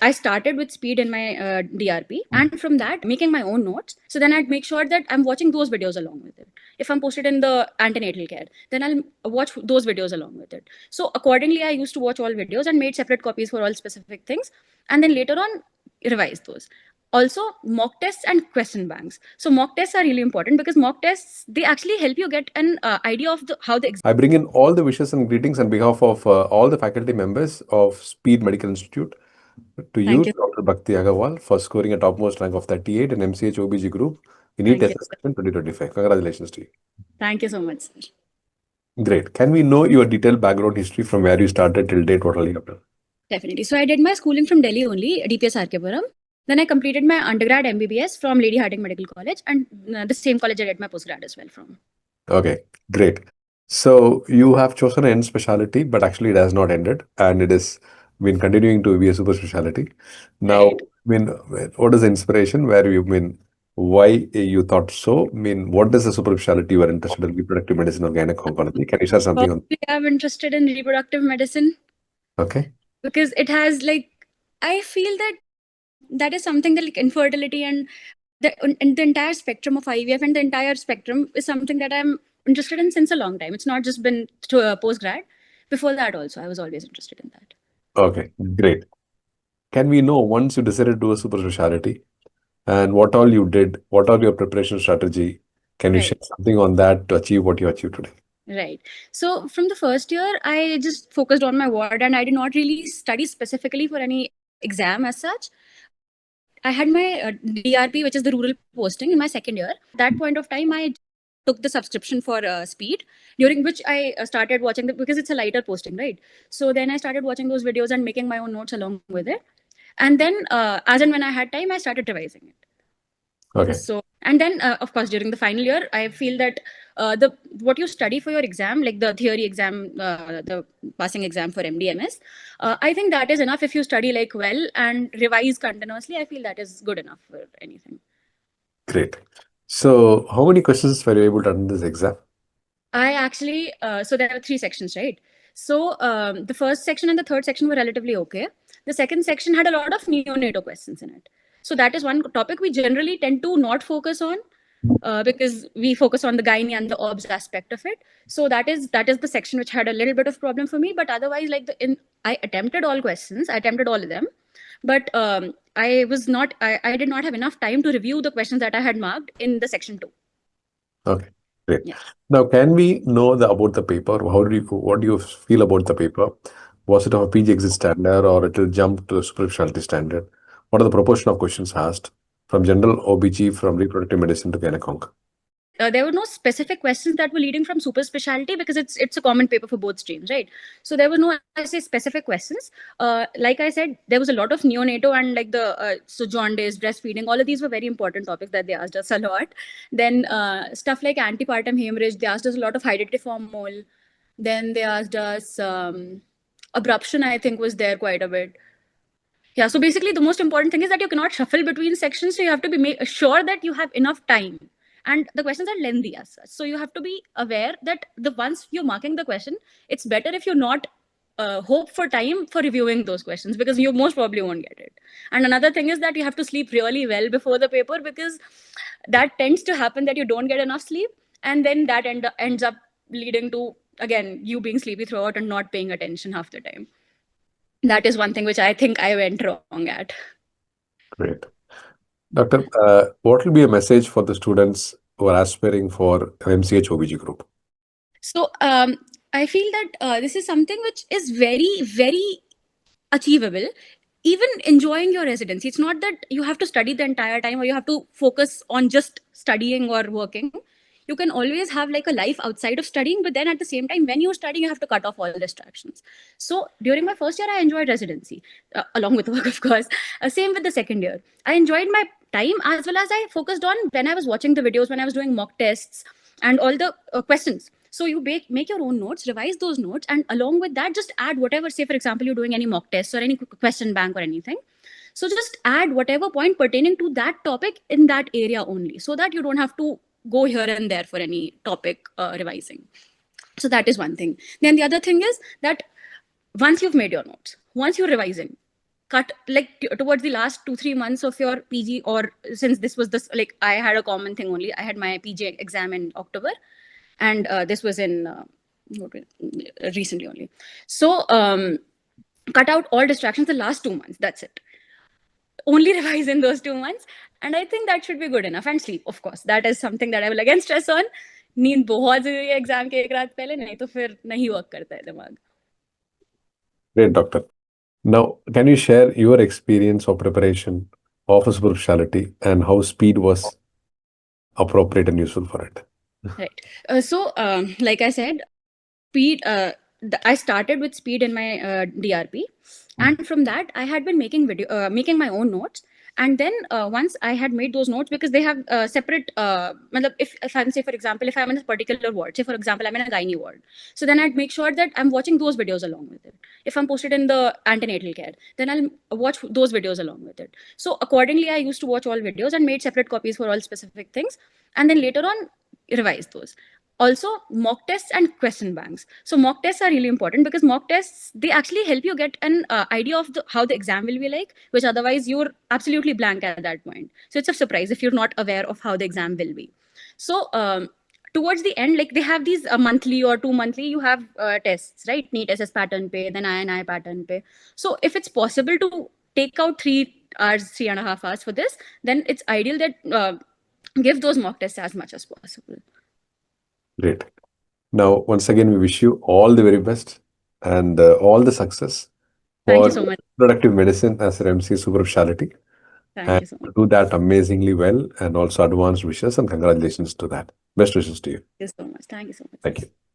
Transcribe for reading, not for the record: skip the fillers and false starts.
I started with speed in my DRP, and from that, making my own notes. So then I'd make sure that I'm watching those videos along with it. If I'm posted in the antenatal care, then I'll watch those videos along with it. So accordingly, I used to watch all videos and made separate copies for all specific things. And then later on, revise those. Also, mock tests and question banks. So mock tests are really important because mock tests, they actually help you get an idea of how the I bring in all the wishes and greetings on behalf of all the faculty members of Speed Medical Institute to you, Thank you. Dr. Bhakti Agrawal, for scoring a topmost rank of 38 in MCh OBG group in NEET Thank you. assessment 2025. Congratulations to you. Thank you so much, sir. Great. Can we know your detailed background history from where you started till date? What all you have done? Definitely. So I did my schooling from Delhi only, DPS Arkepuram. Then I completed my undergrad MBBS from Lady Hardinge Medical College, and the same college I did my postgrad as well from. Okay, great. So you have chosen an end specialty, but actually it has not ended, and it is been continuing to be a super specialty. Now, Right. I mean, what is the inspiration? Where you mean, why you thought so? I mean, what is the super specialty you are interested in, reproductive medicine or gynecology? Can you share something on? Probably I'm interested in reproductive medicine Okay, because it has I feel that that is something that infertility and the entire spectrum of IVF and the entire spectrum is something that I'm interested in since a long time. It's not just been to postgrad. Before that also, I was always interested in that. okay, great. Can we know once you decided to do a super specialty and what all you did, what are your preparation strategy? Can you share Right. something on that to achieve what you achieved today? Right. So from the first year, I just focused on my ward and I did not really study specifically for any exam as such. I had my DRP, which is the rural posting, in my second year. At that point of time, I took the subscription for speed, during which I started watching because it's a lighter posting, right? So then I started watching those videos and making my own notes along with it. And then, as and when I had time, I started revising it. Okay. So, and then of course during the final year, I feel that the what you study for your exam, like the theory exam, the passing exam for MDMS, I think that is enough. If you study well and revise continuously, I feel that is good enough for anything. Great. So, how many questions were you able to attend this exam? I actually, so there are three sections, right? So the first section and the third section were relatively okay. The second section had a lot of neonatal questions in it. So that is one topic we generally tend to not focus on because we focus on the gynae and the obs aspect of it. So that is the section which had a little bit of problem for me. But otherwise, I attempted all questions. I attempted all of them, but I did not have enough time to review the questions that I had marked in the section 2. Okay, great. Yeah. Now, can we know about the paper? What do you feel about the paper? Was it of a PG exit standard or it will jump to the super specialty standard? What are the proportion of questions asked from general OBG, from reproductive medicine to gynecology? There were no specific questions that were leading from super specialty because it's a common paper for both streams, right? So there were no, I say, specific questions. Like I said, there was a lot of neonatal and so jaundice, breastfeeding, all of these were very important topics that they asked us a lot. Then stuff like antepartum hemorrhage, they asked us a lot of hydatiform mole. Then they asked us abruption, I think, was there quite a bit. Yeah, so basically the most important thing is that you cannot shuffle between sections, so you have to be sure that you have enough time. And the questions are lengthy as such. So you have to be aware that once you're marking the question, it's better if you not hope for time for reviewing those questions because you most probably won't get it. And another thing is that you have to sleep really well before the paper because that tends to happen that you don't get enough sleep, and then that ends up leading to, again, you being sleepy throughout and not paying attention half the time. That is one thing which I think I went wrong at. Great. Doctor, what will be a message for the students who are aspiring for MCH OBG group? So I feel that this is something which is very, very achievable. Even enjoying your residency, it's not that you have to study the entire time or you have to focus on just studying or working. You can always have a life outside of studying, but then at the same time, when you're studying, you have to cut off all distractions. So during my first year, I enjoyed residency along with work, of course. Same with the second year. I enjoyed my time as well as I focused on when I was watching the videos, when I was doing mock tests and all the questions. So you make your own notes, revise those notes, and along with that, just add whatever, say, for example, you're doing any mock tests or any question bank or anything. So just add whatever point pertaining to that topic in that area only, so that you don't have to go here and there for any topic revising. So that is one thing. Then the other thing is that once you've made your notes, once you're revising, cut like towards the last 2-3 months of your PG, or since this was this, like I had a common thing only. I had my PG exam in October, and this was in recently only. So cut out all distractions the last 2 months. That's it. Only revise in those 2 months, and I think that should be good enough. And sleep, of course, that is something that I will again stress on. नींद बहुत जरूरी है exam के एक रात पहले, नहीं तो फिर नहीं वर्क करता है दिमाग. Great, doctor. Now, can you share your experience of preparation of a super specialty and how speed was appropriate and useful for it? Right. So, like I said, speed. I started with speed in my DRP, and from that I had been making my own notes. And then once I had made those notes, because they have separate. If I'm, say for example, if I'm in a particular ward, say for example I'm in a gynae ward, so then I'd make sure that I'm watching those videos along with it. If I'm posted in the antenatal care, then I'll watch those videos along with it. So accordingly, I used to watch all videos and made separate copies for all specific things, and then later on revise those. Also, mock tests and question banks. So mock tests are really important, because mock tests, they actually help you get an idea of how the exam will be like, which otherwise you're absolutely blank at that point. So it's a surprise if you're not aware of how the exam will be. So towards the end, like they have these monthly or 2 monthly, you have tests, right? NEET SS pattern pay, then INI pattern pay. So if it's possible to take out 3 hours, 3.5 hours for this, then it's ideal that give those mock tests as much as possible. Great. Now, once again, we wish you all the very best and all the success Thank for you so much. productive medicine as an MC super specialty. Thank And you so much. do that amazingly well, and also advanced wishes and congratulations to that. Best wishes to you. Thank you so much. Thank you so much. Thank you.